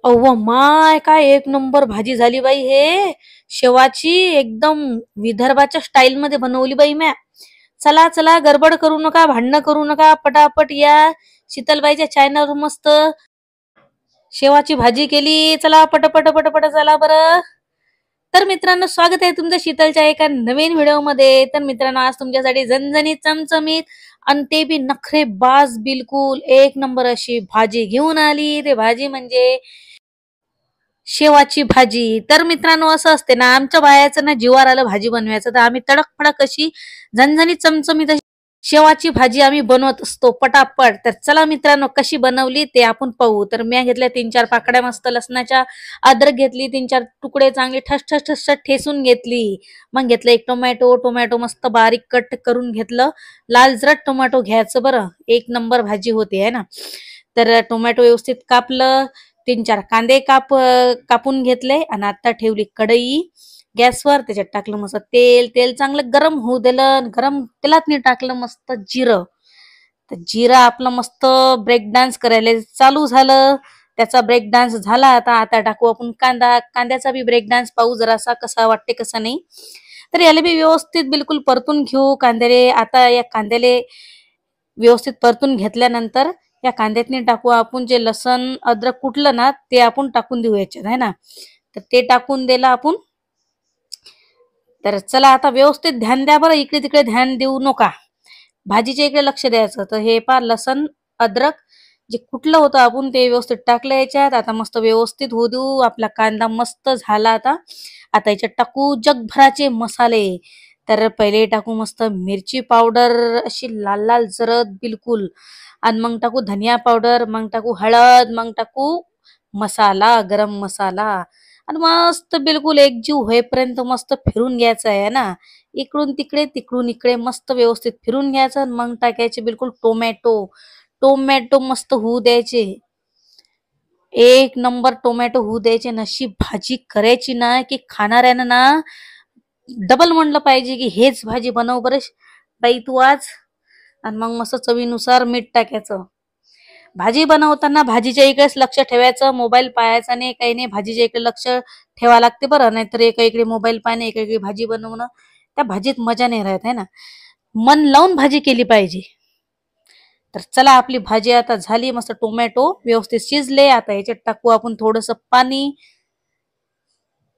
अव्वा माय, काय एक नंबर भाजी झाली बाई. हे शेवाची एकदम विदर्भाच्या स्टाईल मध्ये बनवली बाई म्या. चला चला, गडबड करू नका, भांडणं करू नका, पटापट या. शीतलबाईच्या चायनावर मस्त शेवाची भाजी केली. चला पटपट पटपट चला बरं. तर मित्रांनो, स्वागत आहे तुमचं शीतलच्या एका नवीन व्हिडिओ मध्ये. तर मित्रांनो, आज तुमच्यासाठी झणझणीत चमचमीत आणि ते बी नखरेबाज बिलकुल एक नंबर अशी भाजी घेऊन आली. ते भाजी म्हणजे शेवाची भाजी. तर मित्रांनो, असं असते ना, आमच्या बायाचं ना जीवावर आलं भाजी बनवायचं, तर आम्ही तडक फडक अशी झणझणीत चमचमीत शेवाची भाजी आम्ही बनवत असतो पटापट. तर चला मित्रांनो, कशी बनवली ते आपण पाहू. तर मी घेतल्या 3-4 पाकड्या मस्त लसणाच्या, अद्रक घेतली 3-4 तुकडे चांगले ठस ठस ठस ठेसून घेतली. मग घेतलं एक टोमॅटो मस्त बारीक कट करून घेतलं. लाल जरट टोमॅटो घ्यायचं बरं, एक नंबर भाजी होते है ना. तर टोमॅटो व्यवस्थित कापलं. 3-4 कांदे कापून घेतले आणि आता ठेवली कढई गॅसवर. त्याच्यात टाकलं मस्त तेल चांगलं गरम होऊ दिलं. गरम तेलात नाही टाकलं मस्त जिरं. तर जिरं आपलं मस्त ब्रेक डान्स करायला चालू झालं. त्याचा ब्रेक डान्स झाला. आता टाकू आपण कांद्याचा बी ब्रेक डान्स पाहू जरासा कसा वाटते कसा नाही. तर याला बी व्यवस्थित बिलकुल परतून घेऊ कांद्याले. आता या कांद्याले व्यवस्थित परतून घेतल्यानंतर या कांद्यातनी टाकू आपण जे लसण अद्रक कुटलं ना, ते आपण टाकून देऊ याच्यात है ना. तर ते टाकून दिलं आपण. तर चला आता व्यवस्थित ध्यान द्या बरं, इकडे तिकडे ध्यान देऊ नका, भाजीच्या इकडे लक्ष द्यायचं. तर हे पा लसण अद्रक जे कुटलं होतं आपण ते व्यवस्थित टाकलं याच्यात. आता मस्त व्यवस्थित होऊ देऊ. आपला कांदा मस्त झाला. आता याच्यात टाकू जगभराचे मसाले. तर पहिले टाकू मस्त मिरची पावडर अशी लाल लाल जरद बिलकुल. आणि मग टाकू धनिया पावडर, मग टाकू हळद, मग टाकू मसाला, गरम मसाला. आणि मस्त बिलकुल एकजीव होईपर्यंत मस्त फिरून घ्यायचं आहे ना. इकडून तिकडे तिकडून इकडे मस्त व्यवस्थित फिरून घ्यायचं. मग टाकायचे बिलकुल टोमॅटो मस्त होऊ द्यायचे. एक नंबर टोमॅटो होऊ द्यायचे. नशी भाजी करायची ना की खाणाऱ्यानं ना डबल म्हणलं पाहिजे की हेच भाजी बनव बरं बाई तू आज. आणि मग मस्त चवीनुसार मीठ टाकायचं. भाजी बनवताना भाजीच्या इकडेच लक्ष ठेवायचं, मोबाईल पाहायचा नाही, काही नाही. भाजीच्या इकडे लक्ष ठेवा लागते बरं, नाहीतर एका इकडे मोबाईल पाहणे एका इकडे भाजी बनवणं, त्या भाजीत मजा नाही राहत है ना. मन लावून भाजी केली पाहिजे. तर चला आपली भाजी आता झाली. मस्त टोमॅटो व्यवस्थित शिजले. आता याच्यात टाकू आपण थोडस पाणी.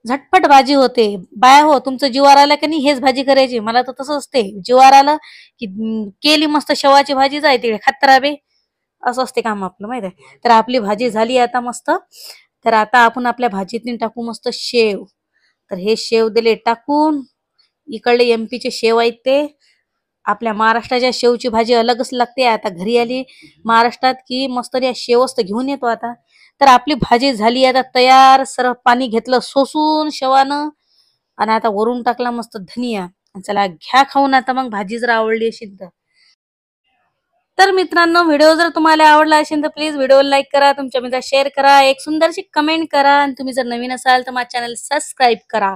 झटपट भाजी होते. बाया हो, तुमचं जीवार आलं की नाही हेच भाजी करायची. मला तर तसं असते, जीवार आलं की केली मस्त शेवाची भाजी, जाय तिकडे खातराबे, असं असते काम आपलं माहित आहे. तर आपली भाजी झाली आता मस्त. तर आता आपण आपल्या भाजीतून टाकू मस्त शेव. तर हे शेव दिले टाकून. इकडले एमपीचे शेव आहेत ते. आपल्या महाराष्ट्राच्या शेवची भाजी अलगच लागते. आता घरी आली महाराष्ट्रात की मस्त या शेवच तर घेऊन येतो आता. तर आपली भाजी झाली आता तयार. सरळ पाणी घेतलं सोसून शेवानं. आणि आता वरून टाकला मस्त धनिया. चला घ्या खाऊन आता मग, भाजी जर आवडली असेल तर. तर मित्रांनो, व्हिडिओ जर तुम्हाला आवडला असेल तर प्लीज व्हिडिओला लाईक करा, तुमच्या मित्रांना शेअर करा, एक सुंदरशी कमेंट करा. आणि तुम्ही जर नवीन असाल तर माझ्या चॅनल सबस्क्राईब करा.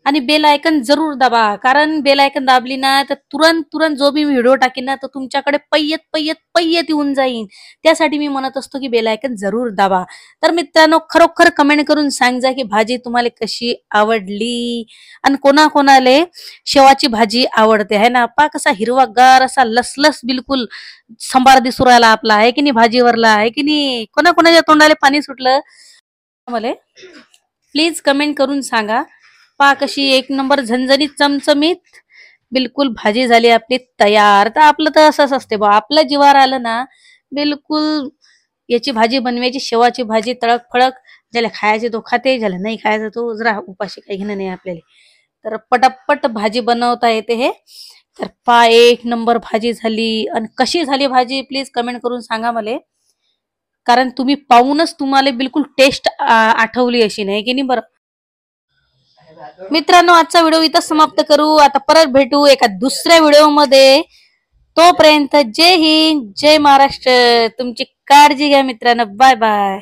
आणि बेल आयकन जरूर दाबा, कारण बेल आयकन दाबली ना तर तुरंत जो मी व्हिडिओ टाकीन ना तो तुमच्याकडे पय्यत येऊन जाईल. त्यासाठी मी म्हणत असतो की बेल आयकन जरूर दाबा. तर मित्रांनो, खरोखर कमेंट करून सांगा की भाजी तुम्हाला कशी आवडली. आणि कोणाकोणाला शेवाची भाजी आवडते है ना. पा कसा हिरवागार असा लसलस बिलकुल संभार दिसू राहिला आपला, आहे की नाही भाजीवरला, आहे की नाही. कोणाकोणाच्या तोंडाला पाणी सुटलं मला प्लीज कमेंट करून सांगा. पा कशी एक नंबर झणझणीत चमचमीत बिलकुल भाजी झाली आपली तयार. तर आपलं तर असंच असते बा, आपलं जीवार आलं ना बिलकुल याची भाजी बनवायची, शेवाची भाजी तळक फळक. ज्याला खायचे तो खाते, ज्याला नाही खायचं तो जरा उपाशी, काही घेणं नाही आपल्याला. तर पटापट भाजी बनवता येते हे. तर पा एक नंबर भाजी झाली. आणि कशी झाली भाजी प्लीज कमेंट करून सांगा मला, कारण तुम्ही पाहूनच तुम्हाला बिलकुल टेस्ट आठवली अशी नाही की नाही बरं. मित्रांनो, आजचा व्हिडिओ इथं समाप्त करू. आता परत भेटू एका दुसऱ्या व्हिडिओ मध्ये. तोपर्यंत जय हिंद, जय महाराष्ट्र. तुमची काळजी घ्या मित्रांनो. Bye bye.